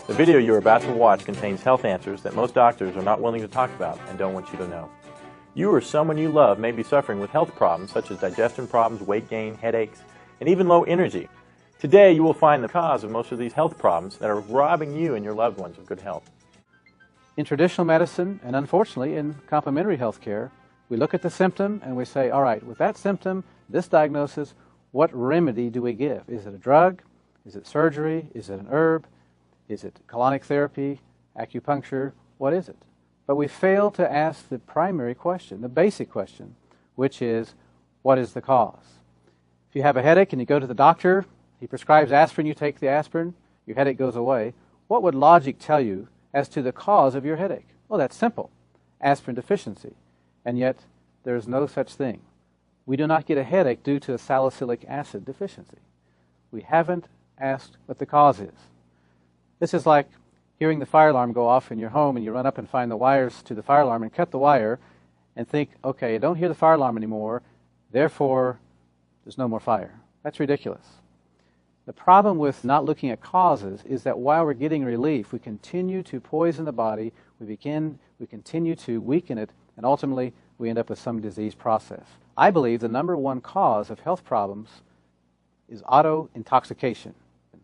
The video you are about to watch contains health answers that most doctors are not willing to talk about and don't want you to know. You or someone you love may be suffering with health problems such as digestion problems, weight gain, headaches, and even low energy. Today you will find the cause of most of these health problems that are robbing you and your loved ones of good health. In traditional medicine, and unfortunately in complementary health care, we look at the symptom and we say, all right, with that symptom, this diagnosis, what remedy do we give? Is it a drug? Is it surgery? Is it an herb? Is it colonic therapy, acupuncture? What is it? But we fail to ask the primary question, the basic question, which is, what is the cause? If you have a headache and you go to the doctor, he prescribes aspirin, you take the aspirin, your headache goes away. What would logic tell you as to the cause of your headache? Well, that's simple, aspirin deficiency. And yet, there is no such thing. We do not get a headache due to a salicylic acid deficiency. We haven't asked what the cause is. This is like hearing the fire alarm go off in your home and you run up and find the wires to the fire alarm and cut the wire and think, okay, I don't hear the fire alarm anymore, therefore there's no more fire. That's ridiculous. The problem with not looking at causes is that while we're getting relief, we continue to poison the body, we continue to weaken it, and ultimately we end up with some disease process. I believe the number one cause of health problems is auto-intoxication.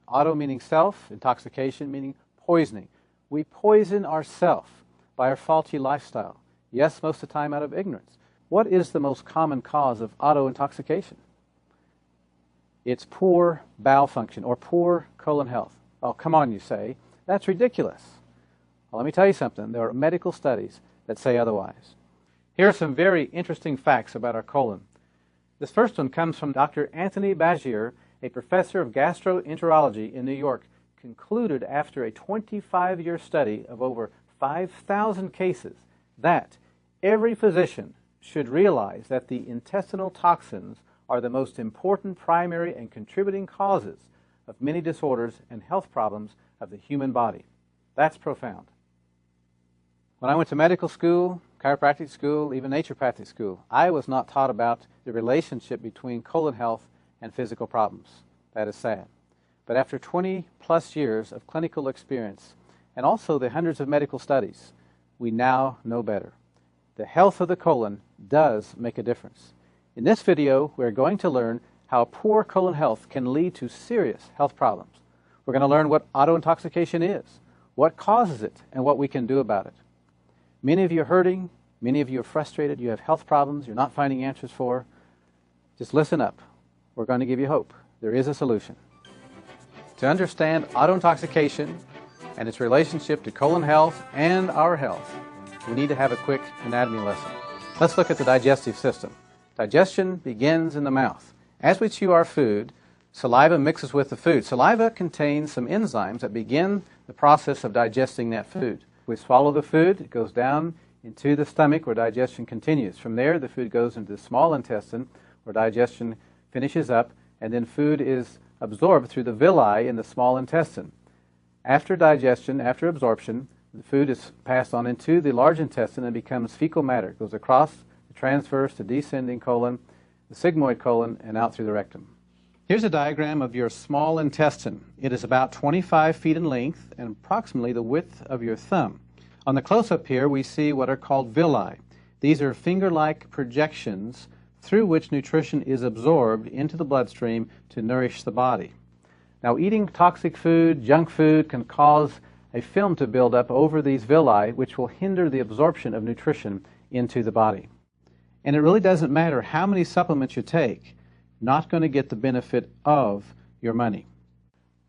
Auto meaning self, intoxication meaning poisoning. We poison ourselves by our faulty lifestyle. Yes, most of the time out of ignorance. What is the most common cause of auto-intoxication? It's poor bowel function or poor colon health. Oh, come on, you say. That's ridiculous. Well, let me tell you something. There are medical studies that say otherwise. Here are some very interesting facts about our colon. This first one comes from Dr. Anthony Bagier, a professor of gastroenterology in New York, concluded after a 25-year study of over 5,000 cases that every physician should realize that the intestinal toxins are the most important primary and contributing causes of many disorders and health problems of the human body. That's profound. When I went to medical school, chiropractic school, even naturopathic school, I was not taught about the relationship between colon health and physical problems. That is sad. But after 20-plus years of clinical experience and also the hundreds of medical studies, we now know better. The health of the colon does make a difference. In this video, we're going to learn how poor colon health can lead to serious health problems. We're going to learn what auto-intoxication is, what causes it, and what we can do about it. Many of you are hurting, many of you are frustrated, you have health problems you're not finding answers for. Just listen up. We're going to give you hope. There is a solution. To understand auto-intoxication and its relationship to colon health and our health, we need to have a quick anatomy lesson. Let's look at the digestive system. Digestion begins in the mouth. As we chew our food, saliva mixes with the food. Saliva contains some enzymes that begin the process of digesting that food. We swallow the food, it goes down into the stomach where digestion continues. From there, the food goes into the small intestine where digestion finishes up, and then food is absorbed through the villi in the small intestine. After digestion, after absorption, the food is passed on into the large intestine and becomes fecal matter. It goes across the transverse to descending colon, the sigmoid colon, and out through the rectum. Here's a diagram of your small intestine. It is about 25 feet in length and approximately the width of your thumb. On the close-up here, we see what are called villi. These are finger-like projections through which nutrition is absorbed into the bloodstream to nourish the body. Now, eating toxic food, junk food, can cause a film to build up over these villi, which will hinder the absorption of nutrition into the body. And it really doesn't matter how many supplements you take, not going to get the benefit of your money.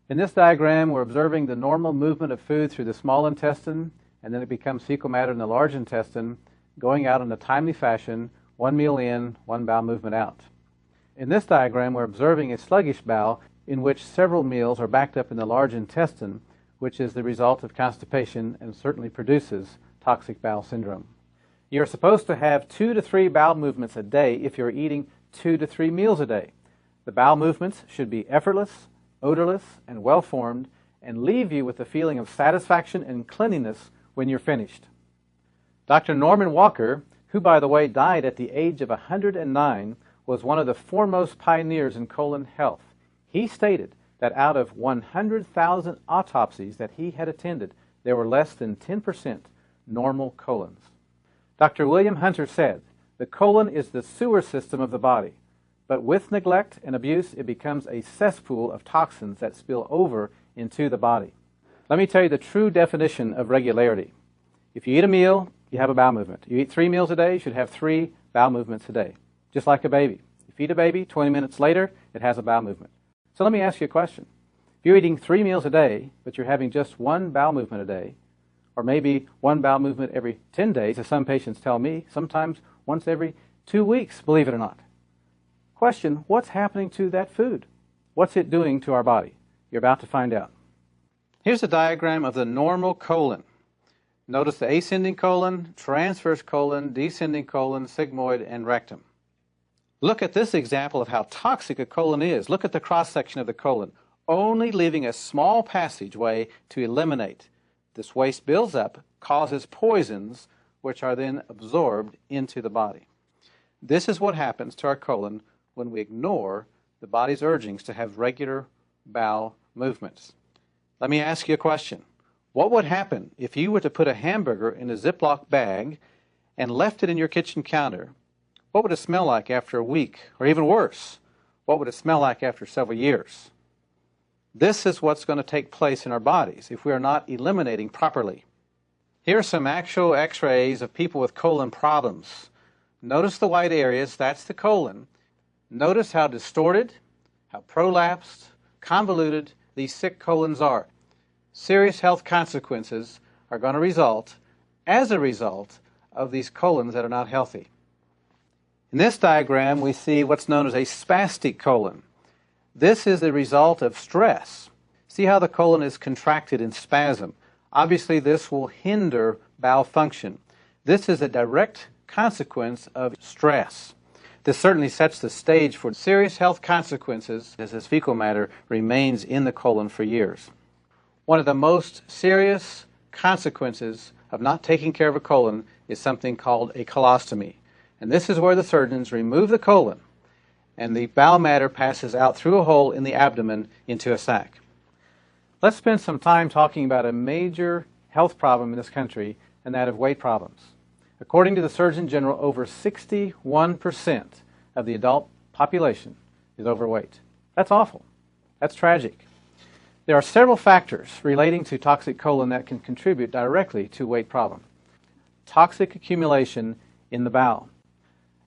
In this diagram, we're observing the normal movement of food through the small intestine, and then it becomes fecal matter in the large intestine, going out in a timely fashion, one meal in, one bowel movement out. In this diagram, we're observing a sluggish bowel in which several meals are backed up in the large intestine, which is the result of constipation and certainly produces toxic bowel syndrome. You're supposed to have 2 to 3 bowel movements a day if you're eating 2 to 3 meals a day. The bowel movements should be effortless, odorless, and well-formed, and leave you with a feeling of satisfaction and cleanliness when you're finished. Dr. Norman Walker, who by the way died at the age of 109, was one of the foremost pioneers in colon health. He stated that out of 100,000 autopsies that he had attended, there were less than 10% normal colons. Dr. William Hunter said, "The colon is the sewer system of the body, but with neglect and abuse, it becomes a cesspool of toxins that spill over into the body." Let me tell you the true definition of regularity. If you eat a meal, you have a bowel movement. You eat 3 meals a day, you should have 3 bowel movements a day, just like a baby. You feed a baby, 20 minutes later, it has a bowel movement. So let me ask you a question. If you're eating 3 meals a day, but you're having just 1 bowel movement a day, or maybe 1 bowel movement every 10 days, as some patients tell me, sometimes once every 2 weeks, believe it or not. Question, what's happening to that food? What's it doing to our body? You're about to find out. Here's a diagram of the normal colon. Notice the ascending colon, transverse colon, descending colon, sigmoid, and rectum. Look at this example of how toxic a colon is. Look at the cross-section of the colon, only leaving a small passageway to eliminate. This waste builds up, causes poisons, which are then absorbed into the body. This is what happens to our colon when we ignore the body's urgings to have regular bowel movements. Let me ask you a question. What would happen if you were to put a hamburger in a Ziploc bag and left it in your kitchen counter? What would it smell like after a week? Or even worse, what would it smell like after several years? This is what's going to take place in our bodies if we are not eliminating properly. Here are some actual x-rays of people with colon problems. Notice the white areas, that's the colon. Notice how distorted, how prolapsed, convoluted these sick colons are. Serious health consequences are going to result as a result of these colons that are not healthy. In this diagram, we see what's known as a spastic colon. This is the result of stress. See how the colon is contracted in spasm. Obviously, this will hinder bowel function. This is a direct consequence of stress. This certainly sets the stage for serious health consequences as this fecal matter remains in the colon for years. One of the most serious consequences of not taking care of a colon is something called a colostomy. And this is where the surgeons remove the colon and the bowel matter passes out through a hole in the abdomen into a sac. Let's spend some time talking about a major health problem in this country, and that of weight problems. According to the Surgeon General, over 61% of the adult population is overweight. That's awful. That's tragic. There are several factors relating to toxic colon that can contribute directly to weight problem. Toxic accumulation in the bowel.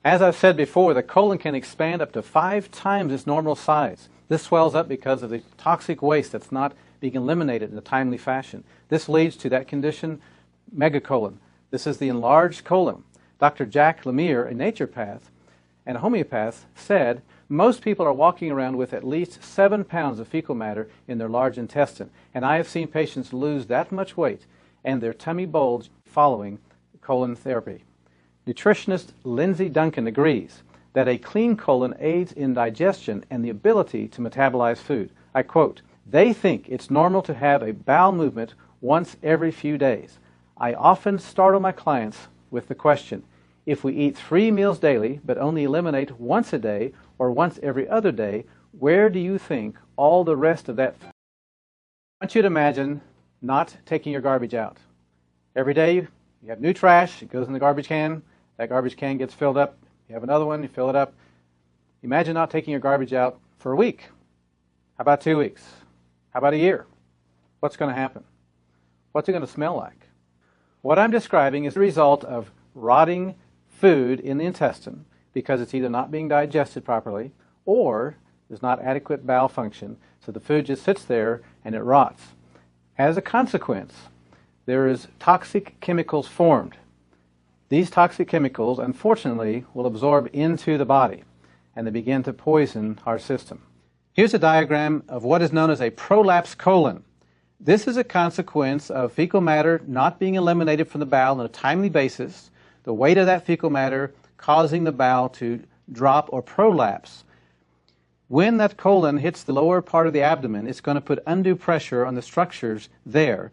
As I've said before, the colon can expand up to 5 times its normal size. This swells up because of the toxic waste that's not being eliminated in a timely fashion. This leads to that condition, megacolon. This is the enlarged colon. Dr. Jack Lemire, a naturopath and a homeopath, said most people are walking around with at least 7 pounds of fecal matter in their large intestine. And I have seen patients lose that much weight and their tummy bulge following colon therapy. Nutritionist Lindsay Duncan agrees that a clean colon aids in digestion and the ability to metabolize food. I quote, "They think it's normal to have a bowel movement once every few days. I often startle my clients with the question, if we eat 3 meals daily but only eliminate once a day or once every other day, where do you think all the rest of that food?" I want you to imagine not taking your garbage out. Every day you have new trash, it goes in the garbage can, that garbage can gets filled up, you have another one, you fill it up. Imagine not taking your garbage out for a week. How about 2 weeks? How about a year? What's going to happen? What's it going to smell like? What I'm describing is the result of rotting food in the intestine because it's either not being digested properly or there's not adequate bowel function, so the food just sits there and it rots. As a consequence, there is toxic chemicals formed. These toxic chemicals, unfortunately, will absorb into the body and they begin to poison our system. Here's a diagram of what is known as a prolapsed colon. This is a consequence of fecal matter not being eliminated from the bowel on a timely basis, the weight of that fecal matter causing the bowel to drop or prolapse. When that colon hits the lower part of the abdomen, it's going to put undue pressure on the structures there.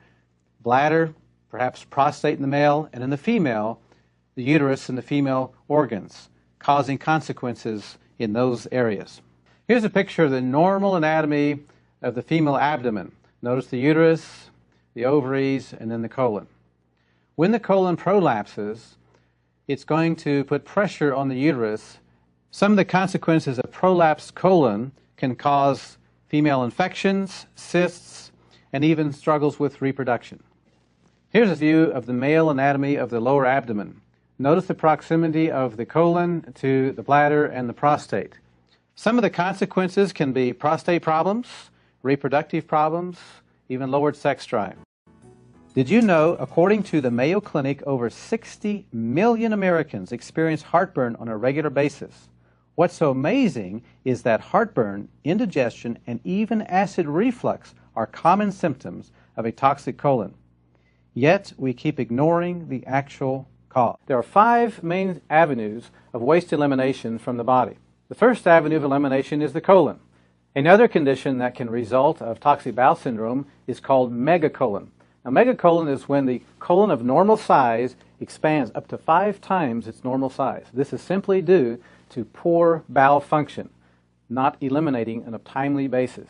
Bladder, perhaps prostate in the male, and in the female, the uterus and the female organs, causing consequences in those areas. Here's a picture of the normal anatomy of the female abdomen. Notice the uterus, the ovaries, and then the colon. When the colon prolapses, it's going to put pressure on the uterus. Some of the consequences of prolapsed colon can cause female infections, cysts, and even struggles with reproduction. Here's a view of the male anatomy of the lower abdomen. Notice the proximity of the colon to the bladder and the prostate. Some of the consequences can be prostate problems, reproductive problems, even lowered sex drive. Did you know, according to the Mayo Clinic, over 60 million Americans experience heartburn on a regular basis? What's so amazing is that heartburn, indigestion, and even acid reflux are common symptoms of a toxic colon. Yet, we keep ignoring the actual cause. There are 5 main avenues of waste elimination from the body. The first avenue of elimination is the colon. Another condition that can result of toxic bowel syndrome is called megacolon. Now, megacolon is when the colon of normal size expands up to 5 times its normal size. This is simply due to poor bowel function, not eliminating on a timely basis.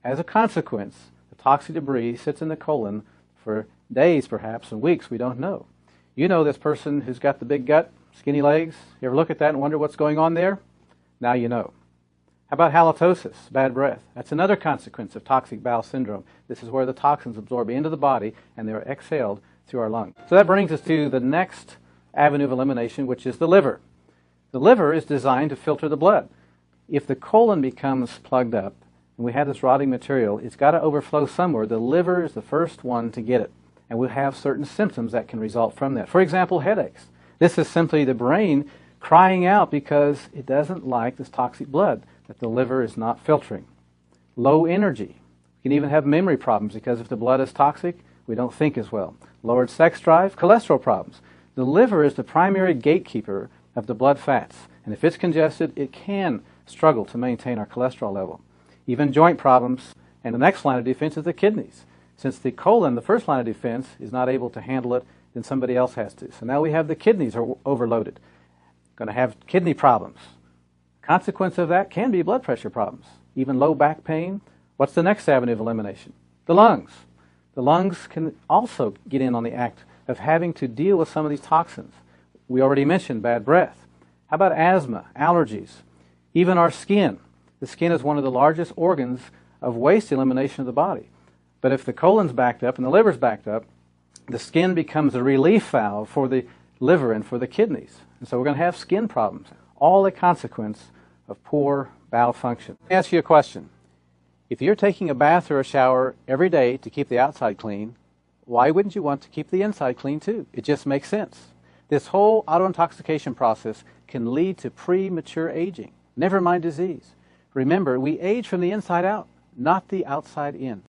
As a consequence, the toxic debris sits in the colon for days, perhaps, and weeks, we don't know. You know this person who's got the big gut, skinny legs. You ever look at that and wonder what's going on there? Now you know. How about halitosis, bad breath? That's another consequence of toxic bowel syndrome. This is where the toxins absorb into the body and they're exhaled through our lungs. So that brings us to the next avenue of elimination, which is the liver. The liver is designed to filter the blood. If the colon becomes plugged up and we have this rotting material, it's got to overflow somewhere. The liver is the first one to get it, and we'll have certain symptoms that can result from that. For example, headaches. This is simply the brain crying out because it doesn't like this toxic blood that the liver is not filtering. Low energy. We can even have memory problems because if the blood is toxic, we don't think as well. Lowered sex drive, cholesterol problems. The liver is the primary gatekeeper of the blood fats, and if it's congested, it can struggle to maintain our cholesterol level. Even joint problems, and the next line of defense is the kidneys. Since the colon, the first line of defense, is not able to handle it, then somebody else has to. So now we have the kidneys are overloaded. Going to have kidney problems. Consequence of that can be blood pressure problems, even low back pain. What's the next avenue of elimination? The lungs. The lungs can also get in on the act of having to deal with some of these toxins. We already mentioned bad breath. How about asthma, allergies, even our skin? The skin is one of the largest organs of waste elimination of the body. But if the colon's backed up and the liver's backed up, the skin becomes a relief valve for the liver and for the kidneys. And so we're going to have skin problems, all a consequence of poor bowel function. Let me ask you a question. If you're taking a bath or a shower every day to keep the outside clean, why wouldn't you want to keep the inside clean too? It just makes sense. This whole auto-intoxication process can lead to premature aging, never mind disease. Remember, we age from the inside out, not the outside in.